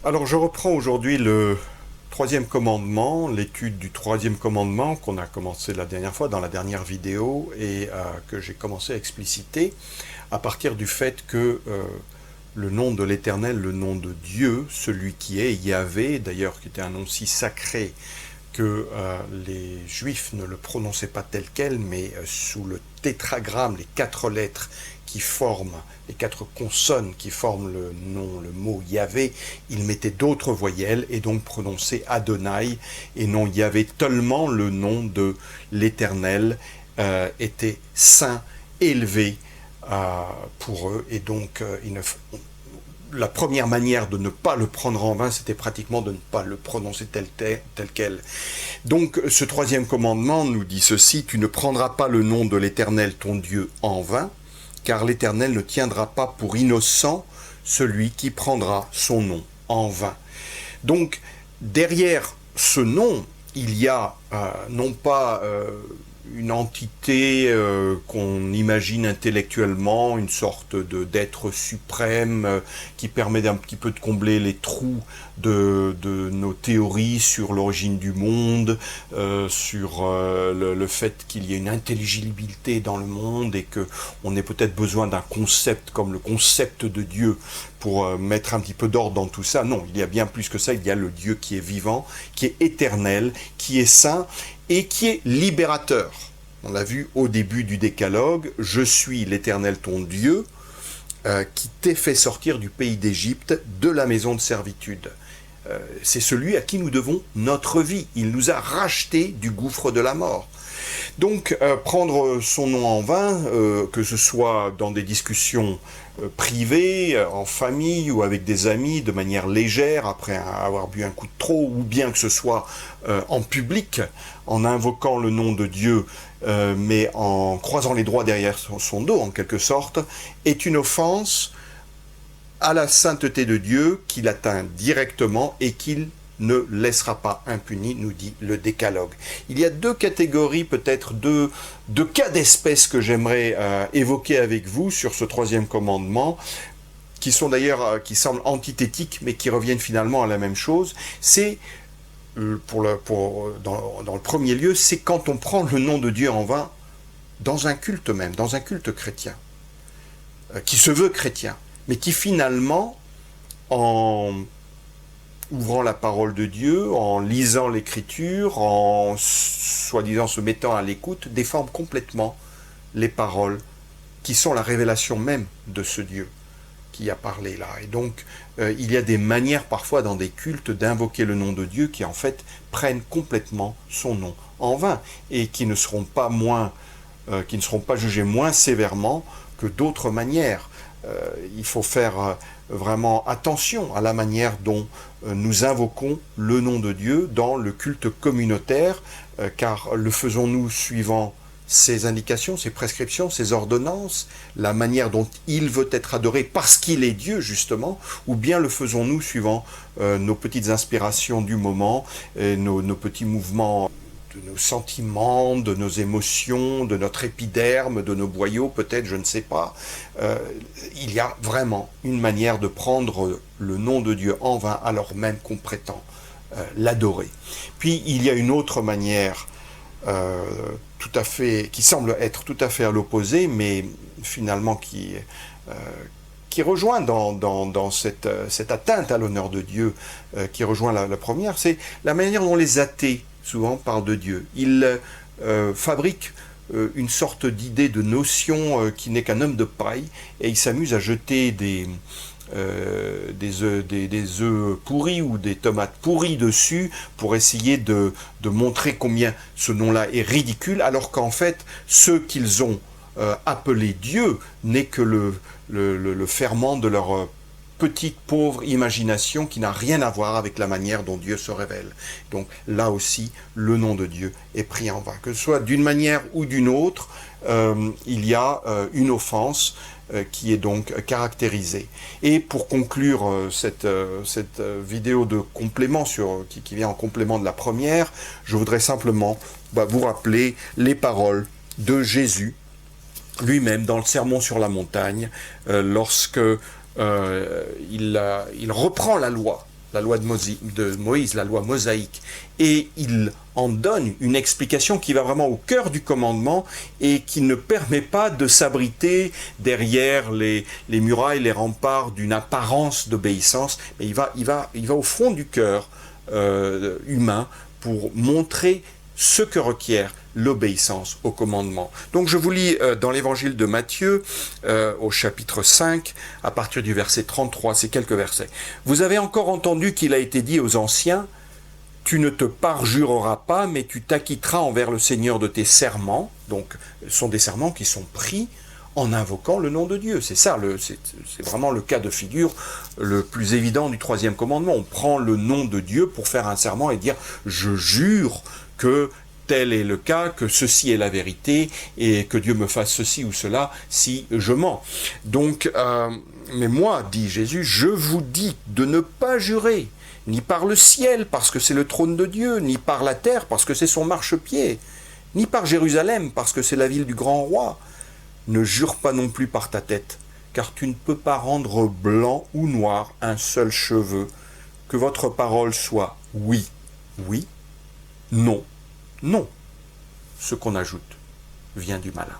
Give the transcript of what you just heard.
Alors je reprends aujourd'hui le troisième commandement, l'étude du troisième commandement qu'on a commencé la dernière fois dans la dernière vidéo et que j'ai commencé à expliciter à partir du fait que le nom de l'Éternel, le nom de Dieu, celui qui est Yahvé, d'ailleurs qui était un nom si sacré que les Juifs ne le prononçaient pas tel quel, mais sous le tétragramme, les quatre lettres qui forment, les quatre consonnes qui forment le nom, le mot Yahvé, ils mettaient d'autres voyelles et donc prononçaient Adonai et non Yahvé, tellement le nom de l'Éternel était saint, élevé pour eux, et donc la première manière de ne pas le prendre en vain, c'était pratiquement de ne pas le prononcer tel quel. Donc ce troisième commandement nous dit ceci: tu ne prendras pas le nom de l'Éternel ton Dieu en vain, car l'Éternel ne tiendra pas pour innocent celui qui prendra son nom en vain. Donc derrière ce nom, il y a non pas une entité qu'on imagine intellectuellement, une sorte d'être suprême qui permet d'un petit peu de combler les trous de nos théories sur l'origine du monde, sur le fait qu'il y ait une intelligibilité dans le monde et qu'on ait peut-être besoin d'un concept comme le concept de Dieu pour mettre un petit peu d'ordre dans tout ça. Non, il y a bien plus que ça, il y a le Dieu qui est vivant, qui est éternel, qui est saint et qui est libérateur. On l'a vu au début du décalogue, je suis l'Éternel ton Dieu, qui t'ai fait sortir du pays d'Égypte, de la maison de servitude. C'est celui à qui nous devons notre vie. Il nous a rachetés du gouffre de la mort. Donc prendre son nom en vain, que ce soit dans des discussions privées, en famille ou avec des amis, de manière légère, après avoir bu un coup de trop, ou bien que ce soit en public, en invoquant le nom de Dieu, mais en croisant les doigts derrière son dos, en quelque sorte, est une offense à la sainteté de Dieu qu'il atteint directement et qu'il ne laissera pas impuni, nous dit le décalogue. Il y a deux catégories, peut-être deux cas d'espèce que j'aimerais évoquer avec vous sur ce troisième commandement, qui sont d'ailleurs, qui semblent antithétiques, mais qui reviennent finalement à la même chose. C'est, dans le premier lieu, c'est quand on prend le nom de Dieu en vain dans un culte même, dans un culte chrétien, qui se veut chrétien, mais qui finalement, en ouvrant la parole de Dieu, en lisant l'Écriture, en soi-disant se mettant à l'écoute, déforme complètement les paroles qui sont la révélation même de ce Dieu qui a parlé là. Et donc, il y a des manières parfois dans des cultes d'invoquer le nom de Dieu qui en fait prennent complètement son nom en vain et qui ne seront pas jugées moins sévèrement que d'autres manières. Il faut faire vraiment attention à la manière dont nous invoquons le nom de Dieu dans le culte communautaire, car le faisons-nous suivant ses indications, ses prescriptions, ses ordonnances, la manière dont il veut être adoré parce qu'il est Dieu justement, ou bien le faisons-nous suivant nos petites inspirations du moment, nos petits mouvements de nos sentiments, de nos émotions, de notre épiderme, de nos boyaux, peut-être, je ne sais pas. Il y a vraiment une manière de prendre le nom de Dieu en vain alors même qu'on prétend l'adorer. Puis il y a une autre manière qui semble être tout à fait à l'opposé, mais finalement qui rejoint dans cette atteinte à l'honneur de Dieu, qui rejoint la première, c'est la manière dont les athées souvent parlent de Dieu. Ils fabriquent une sorte d'idée, de notion qui n'est qu'un homme de paille, et ils s'amusent à jeter des œufs pourris ou des tomates pourries dessus pour essayer de montrer combien ce nom-là est ridicule, alors qu'en fait, ce qu'ils ont appelé Dieu n'est que le ferment de leur petite pauvre imagination qui n'a rien à voir avec la manière dont Dieu se révèle. Donc là aussi, le nom de Dieu est pris en vain. Que ce soit d'une manière ou d'une autre, il y a une offense qui est donc caractérisée. Et pour conclure cette vidéo de complément qui vient en complément de la première, je voudrais simplement vous rappeler les paroles de Jésus lui-même dans le Sermon sur la montagne, lorsque il reprend la loi la loi de Moïse, la loi mosaïque, et il en donne une explication qui va vraiment au cœur du commandement et qui ne permet pas de s'abriter derrière les murailles, les remparts d'une apparence d'obéissance, mais il va au fond du cœur humain pour montrer ce que requiert l'obéissance au commandement. Donc je vous lis dans l'évangile de Matthieu, au chapitre 5, à partir du verset 33, ces quelques versets. « Vous avez encore entendu qu'il a été dit aux anciens, « Tu ne te parjureras pas, mais tu t'acquitteras envers le Seigneur de tes serments. » Donc ce sont des serments qui sont pris en invoquant le nom de Dieu. C'est ça, c'est vraiment le cas de figure le plus évident du troisième commandement. On prend le nom de Dieu pour faire un serment et dire « Je jure que tel est le cas, que ceci est la vérité, et que Dieu me fasse ceci ou cela si je mens. » Donc, mais moi, dit Jésus, je vous dis de ne pas jurer, ni par le ciel, parce que c'est le trône de Dieu, ni par la terre, parce que c'est son marchepied, ni par Jérusalem, parce que c'est la ville du grand roi. Ne jure pas non plus par ta tête, car tu ne peux pas rendre blanc ou noir un seul cheveu. Que votre parole soit oui, oui, non, non. Ce qu'on ajoute vient du malin.